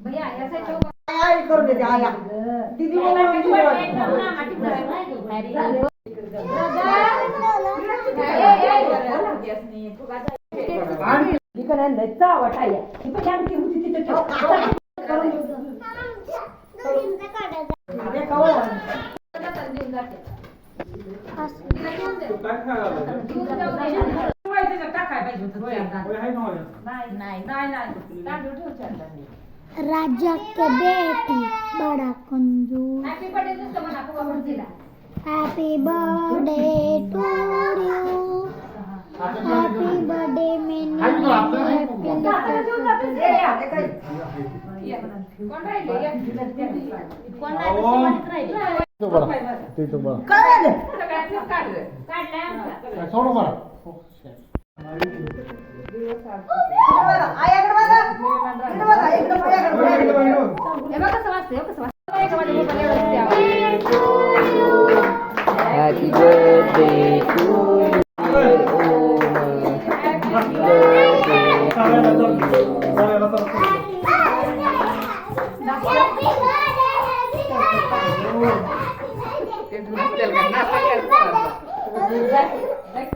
भैया ऐसा क्यों आई करून देते आया दीदी राजा के बेटी बड़ा कंजूस happy birthday to you happy birthday many Happy birthday to you. Happy birthday